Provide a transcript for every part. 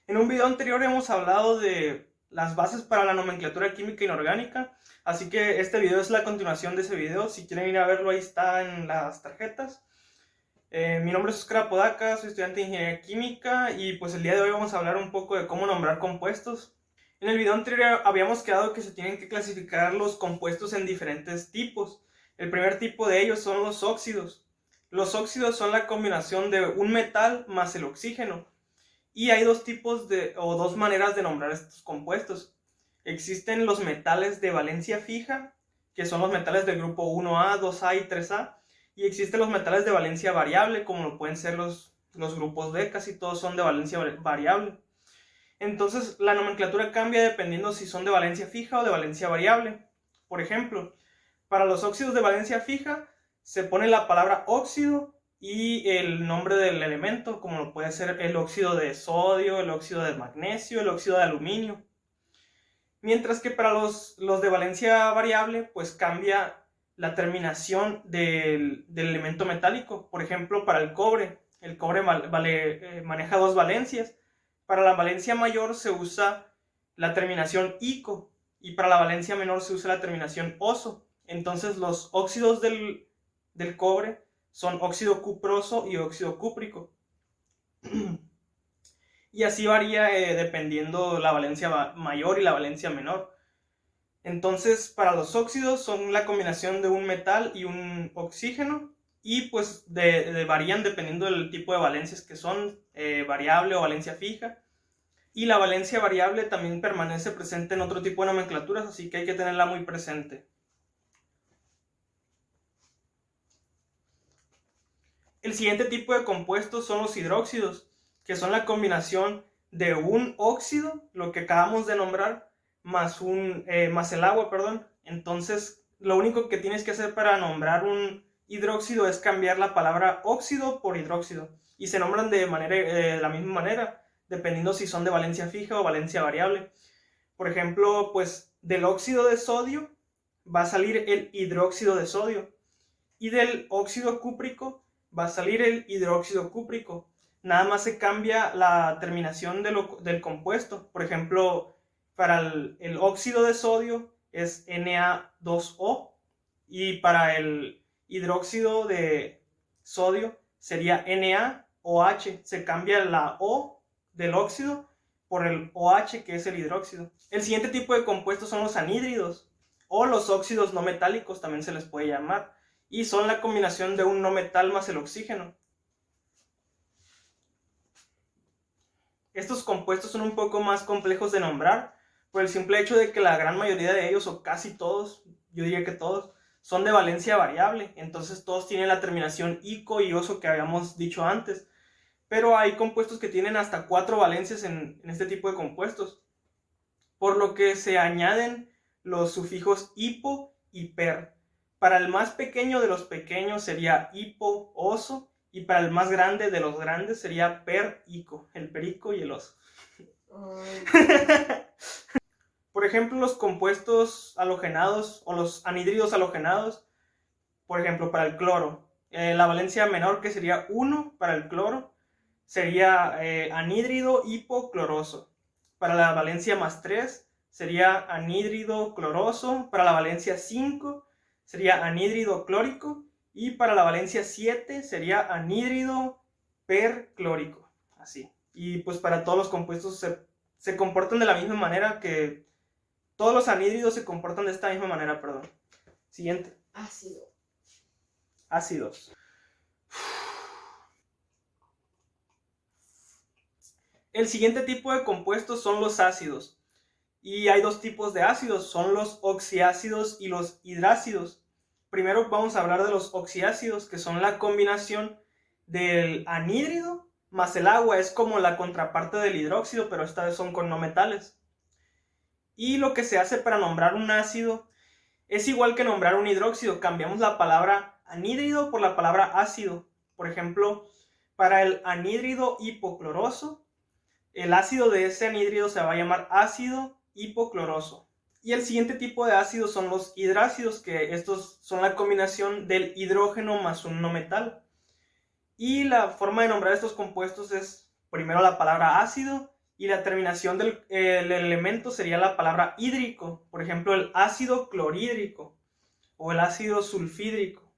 En un video anterior hemos hablado de las bases para la nomenclatura química inorgánica, así que este video es la continuación de ese video. Si quieren ir a verlo, ahí está en las tarjetas. Mi nombre es Oscar Apodaca, soy estudiante de Ingeniería Química y pues el día de hoy vamos a hablar un poco de cómo nombrar compuestos. En el video anterior habíamos quedado que se tienen que clasificar los compuestos en diferentes tipos. El primer tipo de ellos son los óxidos. Los óxidos son la combinación de un metal más el oxígeno. Y hay dos tipos o dos maneras de nombrar estos compuestos. Existen los metales de valencia fija, que son los metales del grupo 1A, 2A y 3A. Y existen los metales de valencia variable, como lo pueden ser los grupos D, casi todos son de valencia variable. Entonces la nomenclatura cambia dependiendo si son de valencia fija o de valencia variable. Por ejemplo, para los óxidos de valencia fija se pone la palabra óxido y el nombre del elemento, como lo puede ser el óxido de sodio, el óxido de magnesio, el óxido de aluminio. Mientras que para los de valencia variable, pues cambia la terminación del elemento metálico. Por ejemplo, para el cobre maneja dos valencias. Para la valencia mayor se usa la terminación ico y para la valencia menor se usa la terminación oso. Entonces los óxidos del cobre son óxido cuproso y óxido cúprico. Y así varía dependiendo la valencia mayor y la valencia menor. Entonces, para los óxidos son la combinación de un metal y un oxígeno y pues varían dependiendo del tipo de valencias que son, variable o valencia fija. Y la valencia variable también permanece presente en otro tipo de nomenclaturas, así que hay que tenerla muy presente. El siguiente tipo de compuestos son los hidróxidos, que son la combinación de un óxido, lo que acabamos de nombrar, más el agua, perdón. Entonces, lo único que tienes que hacer para nombrar un hidróxido es cambiar la palabra óxido por hidróxido. Y se nombran de la misma manera, dependiendo si son de valencia fija o valencia variable. Por ejemplo, pues del óxido de sodio va a salir el hidróxido de sodio. Y del óxido cúprico va a salir el hidróxido cúprico. Nada más se cambia la terminación del compuesto. Por ejemplo, para el óxido de sodio es Na2O y para el hidróxido de sodio sería NaOH. Se cambia la O del óxido por el OH, que es el hidróxido. El siguiente tipo de compuestos son los anhídridos o los óxidos no metálicos, también se les puede llamar, y son la combinación de un no metal más el oxígeno. Estos compuestos son un poco más complejos de nombrar por el simple hecho de que la gran mayoría de ellos, o casi todos, yo diría que todos, son de valencia variable. Entonces todos tienen la terminación ico y oso que habíamos dicho antes. Pero hay compuestos que tienen hasta 4 valencias en este tipo de compuestos, por lo que se añaden los sufijos hipo y per. Para el más pequeño de los pequeños sería hipo, oso, y para el más grande de los grandes sería per-ico, el perico y el oso. Por ejemplo, los compuestos halogenados o los anhídridos halogenados, por ejemplo, para el cloro, la valencia menor, que sería 1 para el cloro, sería anhídrido hipocloroso. Para la valencia más 3 sería anhídrido cloroso. Para la valencia 5 sería anhídrido clórico. Y para la valencia 7 sería anhídrido perclórico. Así. Y pues para todos los compuestos se comportan de la misma manera que... Todos los anhídridos se comportan de esta misma manera, perdón. Siguiente. Ácido. Ácidos. El siguiente tipo de compuestos son los ácidos. Y hay dos tipos de ácidos, son los oxiácidos y los hidrácidos. Primero vamos a hablar de los oxiácidos, que son la combinación del anhídrido más el agua. Es como la contraparte del hidróxido, pero esta vez son con no metales. Y lo que se hace para nombrar un ácido es igual que nombrar un hidróxido. Cambiamos la palabra anhídrido por la palabra ácido. Por ejemplo, para el anhídrido hipocloroso, el ácido de ese anhídrido se va a llamar ácido hipocloroso. Y el siguiente tipo de ácidos son los hidrácidos, que estos son la combinación del hidrógeno más un no metal. Y la forma de nombrar estos compuestos es primero la palabra ácido y la terminación del el elemento sería la palabra hídrico. Por ejemplo, el ácido clorhídrico o el ácido sulfídrico.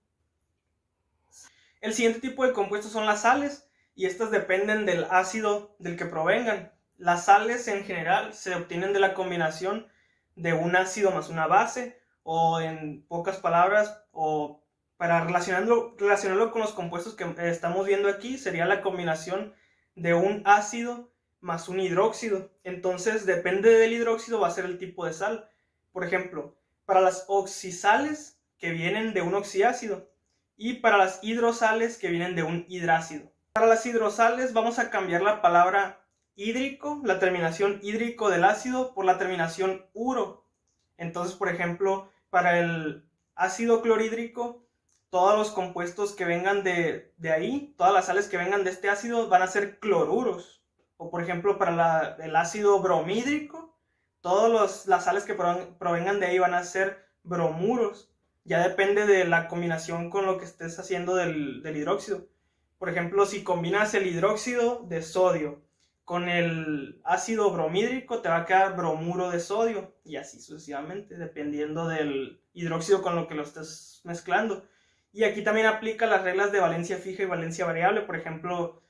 El siguiente tipo de compuestos son las sales, y estas dependen del ácido del que provengan. Las sales en general se obtienen de la combinación de un ácido más una base, o en pocas palabras, o para relacionarlo con los compuestos que estamos viendo aquí, sería la combinación de un ácido más un hidróxido. Entonces, depende del hidróxido, va a ser el tipo de sal. Por ejemplo, para las oxisales, que vienen de un oxiácido, y para las hidrosales, que vienen de un hidrácido. Para las hidrosales vamos a cambiar la palabra hídrico, la terminación hídrico del ácido, por la terminación uro. Entonces, por ejemplo, para el ácido clorhídrico, todos los compuestos que vengan de ahí, todas las sales que vengan de este ácido van a ser cloruros. O por ejemplo, para el ácido bromídrico, todas las sales que provengan de ahí van a ser bromuros. Ya depende de la combinación con lo que estés haciendo del hidróxido. Por ejemplo, si combinas el hidróxido de sodio con el ácido bromídrico, te va a quedar bromuro de sodio, y así sucesivamente, dependiendo del hidróxido con lo que lo estés mezclando. Y aquí también aplica las reglas de valencia fija y valencia variable. Por ejemplo,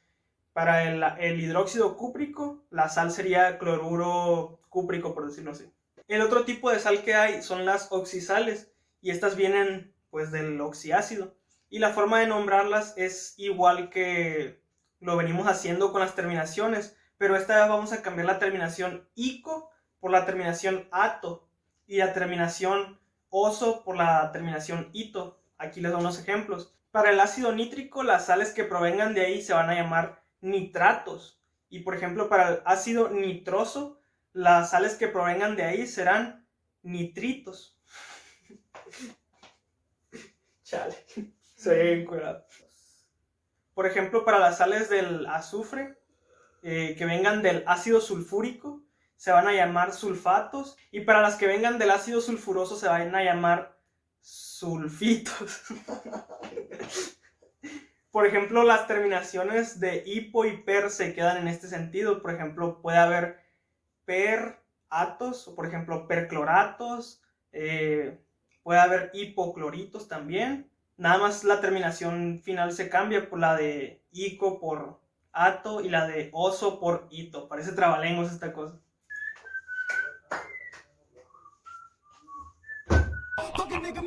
para el hidróxido cúprico, la sal sería cloruro cúprico, por decirlo así. El otro tipo de sal que hay son las oxisales, y estas vienen pues del oxiácido. Y la forma de nombrarlas es igual que lo venimos haciendo con las terminaciones, pero esta vez vamos a cambiar la terminación ico por la terminación ato, y la terminación oso por la terminación ito. Aquí les doy unos ejemplos. Para el ácido nítrico, las sales que provengan de ahí se van a llamar nitratos. Y por ejemplo, para el ácido nitroso, las sales que provengan de ahí serán nitritos. Chale, soy encuerado. Por ejemplo, para las sales del azufre, que vengan del ácido sulfúrico, se van a llamar sulfatos. Y para las que vengan del ácido sulfuroso, se van a llamar sulfitos. Por ejemplo, las terminaciones de hipo y per se quedan en este sentido. Por ejemplo, puede haber peratos, o por ejemplo, percloratos. Puede haber hipocloritos también. Nada más la terminación final se cambia por la de ico por ato y la de oso por ito. Parece trabalenguas esta cosa. Fucking nigga.